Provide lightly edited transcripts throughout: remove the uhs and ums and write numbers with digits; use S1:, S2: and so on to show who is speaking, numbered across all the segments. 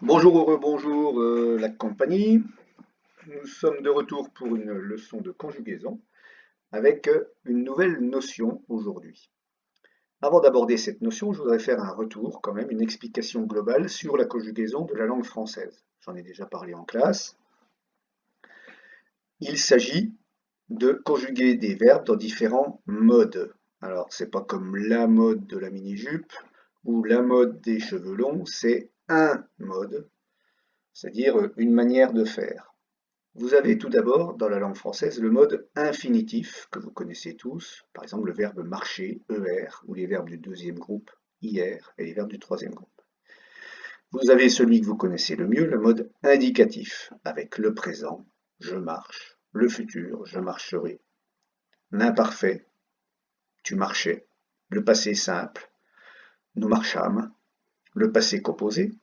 S1: Bonjour, bonjour la compagnie. Nous sommes de retour pour une leçon de conjugaison avec une nouvelle notion aujourd'hui. Avant d'aborder cette notion, je voudrais faire un retour, quand même, une explication globale sur la conjugaison de la langue française. J'en ai déjà parlé en classe. Il s'agit de conjuguer des verbes dans différents modes. Alors, c'est pas comme la mode de la mini-jupe ou la mode des cheveux longs, c'est un mode, c'est-à-dire une manière de faire. Vous avez tout d'abord dans la langue française le mode infinitif que vous connaissez tous, par exemple le verbe marcher, ER, ou les verbes du deuxième groupe, IR, et les verbes du troisième groupe. Vous avez celui que vous connaissez le mieux, le mode indicatif, avec le présent, je marche, le futur, je marcherai, l'imparfait, tu marchais, le passé simple, nous marchâmes, le passé composé,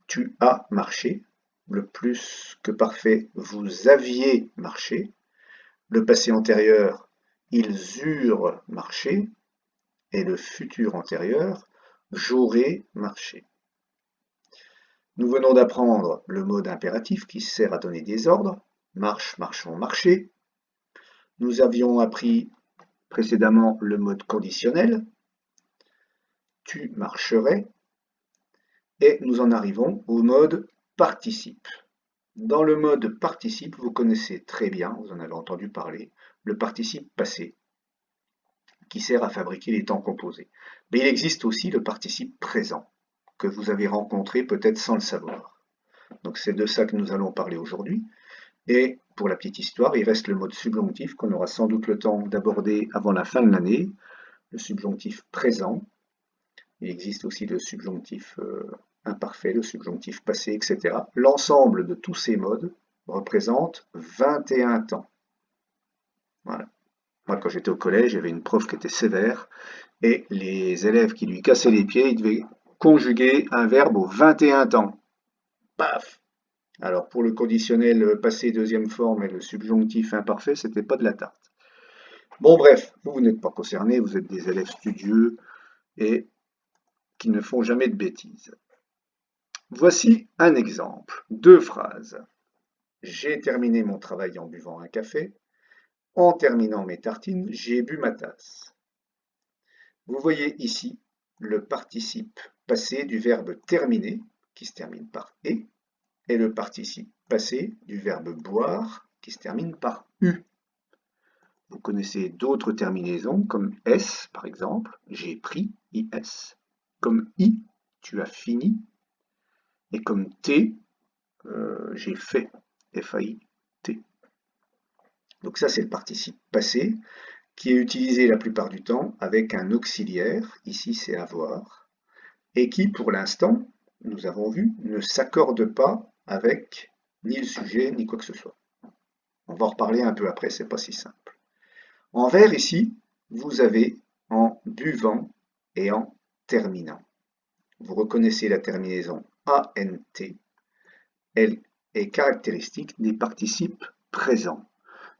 S1: tu as marché, le plus que parfait, vous aviez marché, le passé antérieur, ils eurent marché, et le futur antérieur, j'aurais marché. Nous venons d'apprendre le mode impératif qui sert à donner des ordres. Marche, marchons, marcher. Nous avions appris précédemment le mode conditionnel. Tu marcherais. Et nous en arrivons au mode participe. Dans le mode participe, vous connaissez très bien, vous en avez entendu parler, le participe passé, qui sert à fabriquer les temps composés. Mais il existe aussi le participe présent, que vous avez rencontré peut-être sans le savoir. Donc c'est de ça que nous allons parler aujourd'hui. Et pour la petite histoire, il reste le mode subjonctif qu'on aura sans doute le temps d'aborder avant la fin de l'année, le subjonctif présent. Il existe aussi le subjonctif imparfait, le subjonctif passé, etc. L'ensemble de tous ces modes représente 21 temps. Voilà. Moi, quand j'étais au collège, il y avait une prof qui était sévère, et les élèves qui lui cassaient les pieds, ils devaient conjuguer un verbe aux 21 temps. Paf! Alors pour le conditionnel passé deuxième forme et le subjonctif imparfait, c'était pas de la tarte. Bon bref, vous n'êtes pas concernés, vous êtes des élèves studieux et qui ne font jamais de bêtises. Voici un exemple, deux phrases. J'ai terminé mon travail en buvant un café. En terminant mes tartines, j'ai bu ma tasse. Vous voyez ici le participe passé du verbe terminer, qui se termine par et le participe passé du verbe boire, qui se termine par u. Vous connaissez d'autres terminaisons comme s, par exemple, j'ai pris, is, comme i, tu as fini, et comme t, j'ai fait, f-a-i-t. Donc ça, c'est le participe passé, qui est utilisé la plupart du temps avec un auxiliaire, ici c'est avoir, et qui, pour l'instant, nous avons vu, ne s'accorde pas avec ni le sujet, ni quoi que ce soit. On va en reparler un peu après, c'est pas si simple. En vert, ici, vous avez en buvant et en terminant. Vous reconnaissez la terminaison ANT. Elle est caractéristique des participes présents.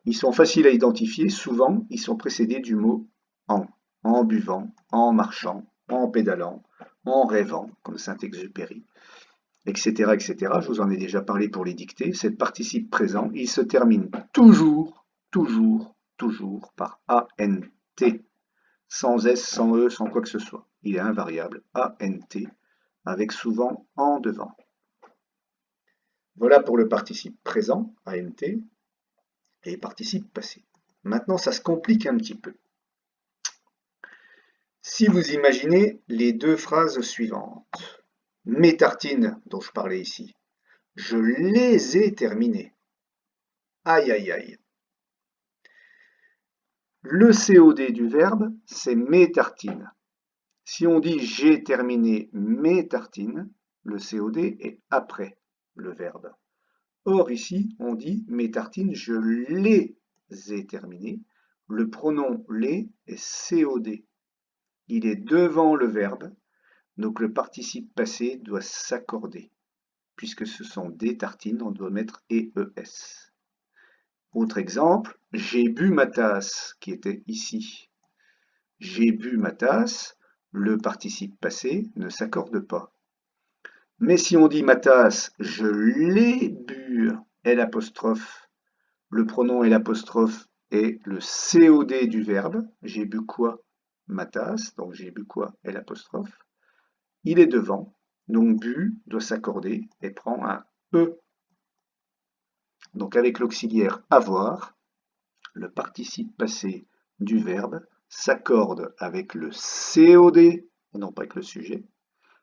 S1: Ils sont faciles à identifier, souvent ils sont précédés du mot en buvant, en marchant, en pédalant, en rêvant, comme Saint-Exupéry, etc., etc. Je vous en ai déjà parlé pour les dictées. Cette participe présent, il se termine toujours, toujours, toujours par ANT, sans S, sans E, sans quoi que ce soit. Il est invariable, ANT, avec souvent en devant. Voilà pour le participe présent, ANT, et participe passé. Maintenant, ça se complique un petit peu. Si vous imaginez les deux phrases suivantes. Mes tartines, dont je parlais ici, je les ai terminées. Aïe, aïe, aïe. Le COD du verbe, c'est mes tartines. Si on dit j'ai terminé mes tartines, le COD est après le verbe. Or ici, on dit mes tartines, je les ai terminées. Le pronom les est COD. Il est devant le verbe, donc le participe passé doit s'accorder. Puisque ce sont des tartines, on doit mettre EES. Autre exemple, j'ai bu ma tasse, qui était ici. J'ai bu ma tasse, le participe passé ne s'accorde pas. Mais si on dit ma tasse, je l'ai bu, L', le pronom L' est le COD du verbe. J'ai bu quoi? Ma tasse. Donc j'ai bu quoi? L'. Il est devant. Donc bu doit s'accorder et prend un E. Donc avec l'auxiliaire avoir, le participe passé du verbe s'accorde avec le COD, et non pas avec le sujet,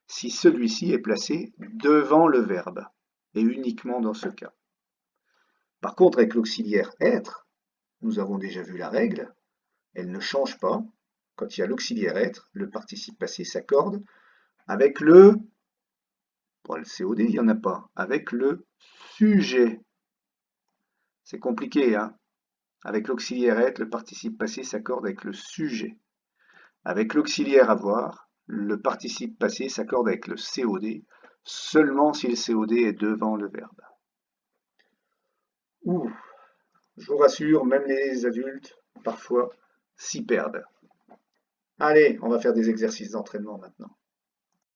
S1: si celui-ci est placé devant le verbe, et uniquement dans ce cas. Par contre, avec l'auxiliaire être, nous avons déjà vu la règle, elle ne change pas. Quand il y a l'auxiliaire être, le participe passé s'accorde avec le, bon, le COD, il n'y en a pas, avec le sujet. C'est compliqué, hein? Avec l'auxiliaire être, le participe passé s'accorde avec le sujet. Avec l'auxiliaire avoir, le participe passé s'accorde avec le COD seulement si le COD est devant le verbe. Ouh, je vous rassure, même les adultes, parfois, s'y perdent. Allez, on va faire des exercices d'entraînement maintenant.